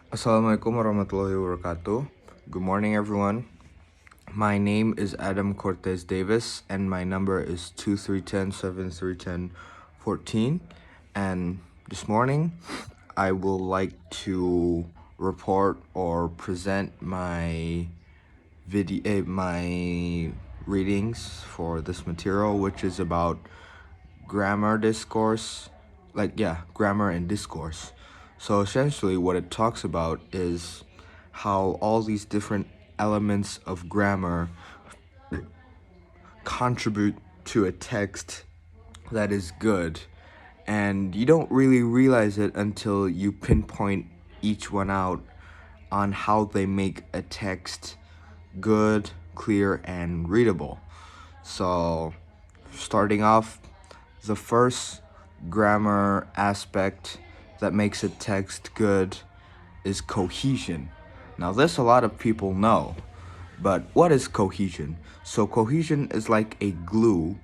Assalamualaikum warahmatullahi wabarakatuh. Good morning, everyone. My name is Adam Cortez Davis, and my number is 2310-7310-14. And this morning, I will like to report or present my my readings for this material, which is about grammar discourse, grammar and discourse. So essentially what it talks about is how all these different elements of grammar contribute to a text that is good, and you don't really realize it until you pinpoint each one out on how they make a text good, clear, and readable. So starting off, the first grammar aspect that makes a text good is cohesion. Now, this a lot of people know, but what is cohesion? So cohesion is like a glue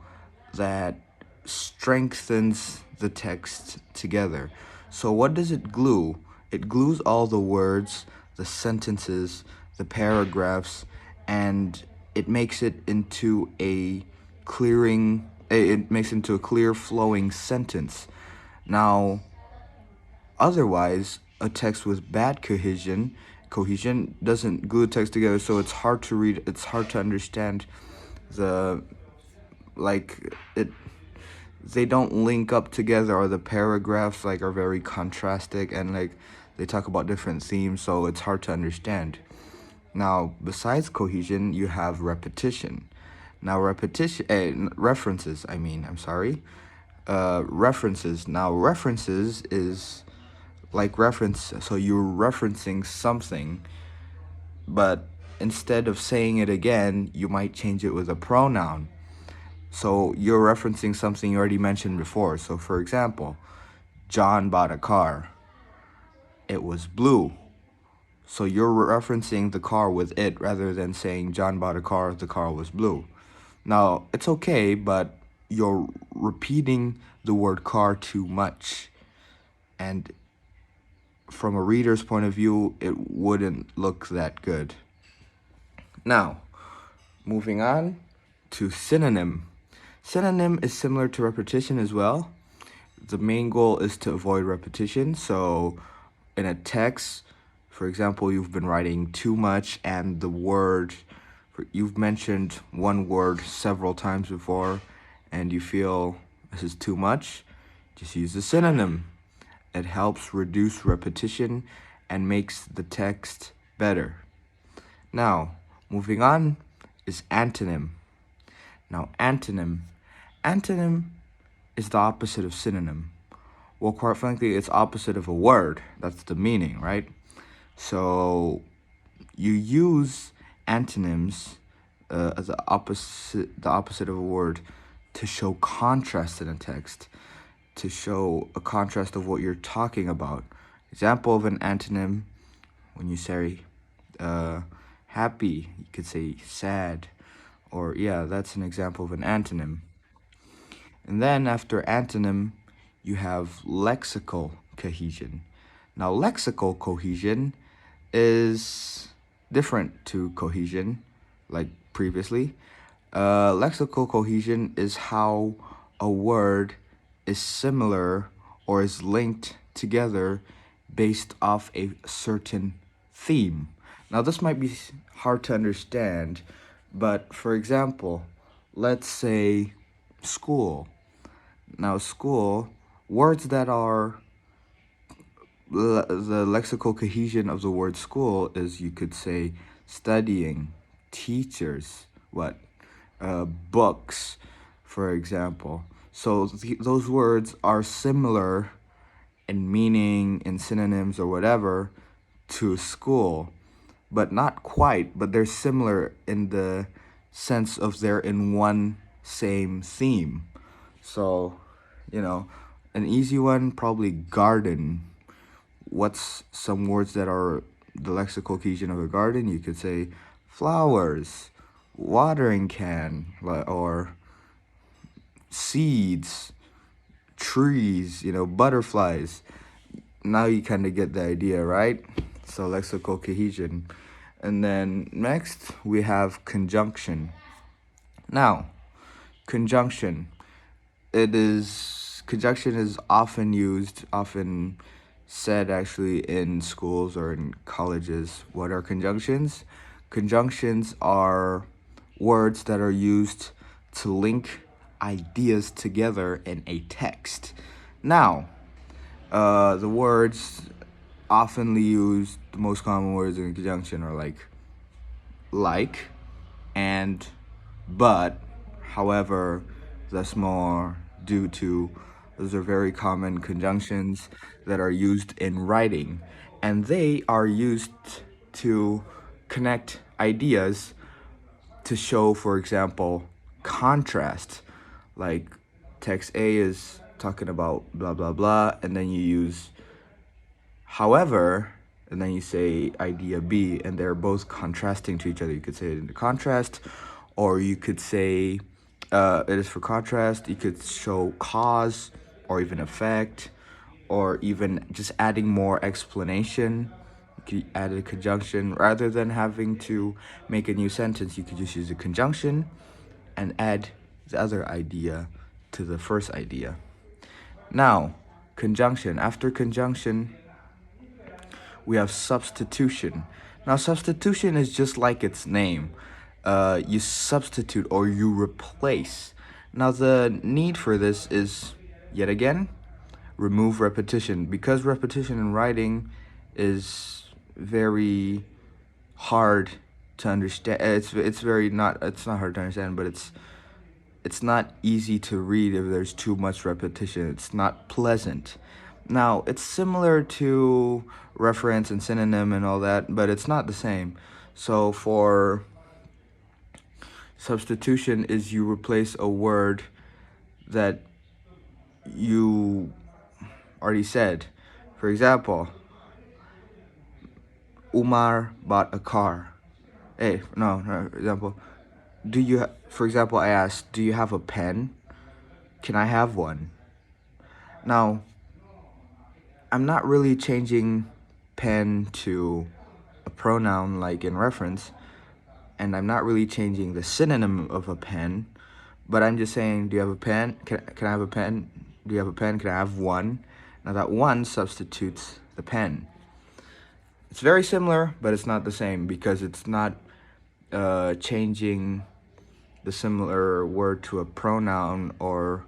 that strengthens the text together. So what does it glue? It glues all the words, the sentences, the paragraphs, and it makes it into a clear flowing sentence. Now, otherwise, a text with bad cohesion doesn't glue text together, so it's hard to read, it's hard to understand they don't link up together, or the paragraphs are very contrastic, and they talk about different themes, so it's hard to understand. Now, besides cohesion, you have repetition. Now, references. References. Now, references is like reference. So you're referencing something, but instead of saying it again, you might change it with a pronoun. So you're referencing something you already mentioned before. So for example, John bought a car. It was blue. So you're referencing the car with it rather than saying John bought a car, the car was blue. Now, it's okay, but you're repeating the word car too much. And from a reader's point of view, it wouldn't look that good. Now, moving on to synonym. Synonym is similar to repetition as well. The main goal is to avoid repetition. So in a text, for example, you've been writing too much and you've mentioned one word several times before and you feel this is too much, just use a synonym. It helps reduce repetition and makes the text better. Now, moving on is antonym. Now, antonym is the opposite of synonym. Well, quite frankly, it's opposite of a word. That's the meaning, right? So you use antonyms as the opposite of a word to show contrast in a text, to show a contrast of what you're talking about. Example of an antonym, when you say happy, you could say sad, or yeah, that's an example of an antonym. And then after antonym, you have lexical cohesion. Now, lexical cohesion is different to cohesion, like previously. Lexical cohesion is how a word is similar or is linked together based off a certain theme. Now, this might be hard to understand, but for example, let's say school. Now, school, words that are the lexical cohesion of the word school is, you could say, studying, teachers, books, for example. So those words are similar in meaning, in synonyms or whatever, to school, but not quite, but they're similar in the sense of they're in one same theme. So, an easy one, probably garden. What's some words that are the lexical cohesion of a garden? You could say flowers, watering can, or seeds, trees, butterflies. Now you kind of get the idea, right? So lexical cohesion. And then next we have conjunction. Now, conjunction. Conjunction is often said actually in schools or in colleges. What are conjunctions? Conjunctions are words that are used to link ideas together in a text. Now, the words oftenly used, the most common words in conjunction are like, and, but, however, thus more, due to. Those are very common conjunctions that are used in writing, and they are used to connect ideas to show, for example, contrast. Like text A is talking about blah blah blah, and then you use however, and then you say idea B, and they're both contrasting to each other. You could say it in the contrast, or you could say it is for contrast. You could show cause, or even effect, or even just adding more explanation. You could add a conjunction rather than having to make a new sentence. You could just use a conjunction and add the other idea to the first idea. Now, conjunction. After conjunction, we have substitution. Now, substitution is just like its name. You substitute or you replace. Now, the need for this is, yet again, remove repetition. Because repetition in writing is very hard to understand. It's not hard to understand, but it's not easy to read if there's too much repetition. It's not pleasant. Now, it's similar to reference and synonym and all that, but it's not the same. So for substitution is you replace a word that you already said. For example, Umar bought a car. For example, for example, I asked, do you have a pen? Can I have one? Now, I'm not really changing pen to a pronoun like in reference, and I'm not really changing the synonym of a pen, but I'm just saying, do you have a pen? Can I have a pen? Do you have a pen? Can I have one? Now that one substitutes the pen. It's very similar, but it's not the same because it's not changing the similar word to a pronoun or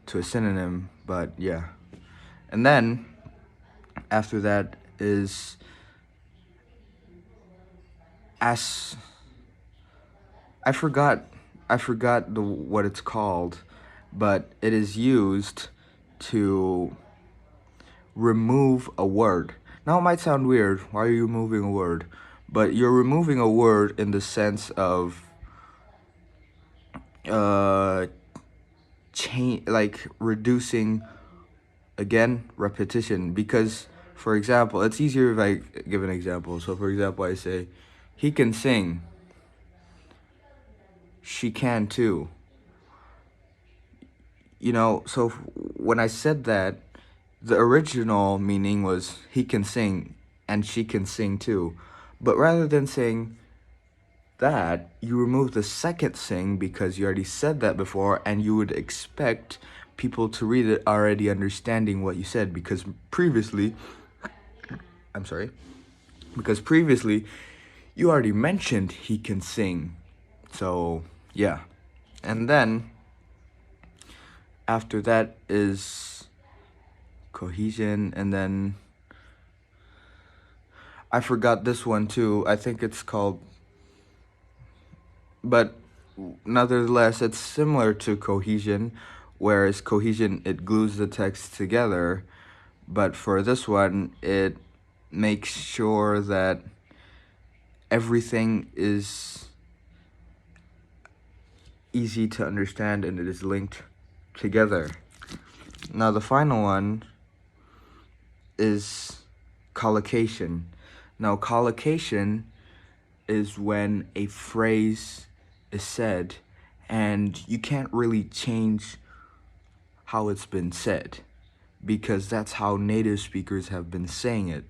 to a synonym, but yeah. And then after that is as I forgot what it's called, but it is used to remove a word. Now it might sound weird. Why are you removing a word? But you're removing a word in the sense of reducing, again, repetition. Because, for example, it's easier if I give an example. So for example, I say, he can sing. She can too. So when I said that, the original meaning was he can sing and she can sing too. But rather than saying that, you remove the second sing because you already said that before, and you would expect people to read it already understanding what you said because previously you already mentioned he can sing. So, yeah. And then after that is cohesion, and then I forgot this one too. I think it's called, but nonetheless, it's similar to cohesion, whereas cohesion, it glues the text together, but for this one, it makes sure that everything is easy to understand and it is linked together. Now, the final one is collocation. Now, collocation is when a phrase is said and you can't really change how it's been said because that's how native speakers have been saying it.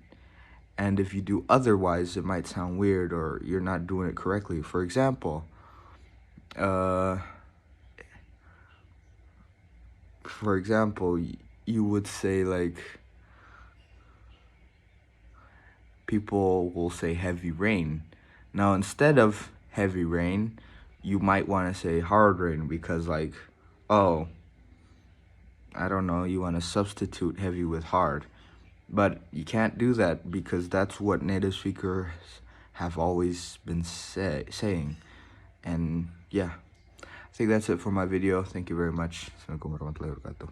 And if you do otherwise, it might sound weird or you're not doing it correctly. For example, you would say like, people will say heavy rain. Now, instead of heavy rain, you might want to say hard rain because, like, oh, I don't know, you want to substitute heavy with hard. But you can't do that because that's what native speakers have always been saying. And yeah, I think that's it for my video. Thank you very much. Assalamualaikum warahmatullahi wabarakatuh.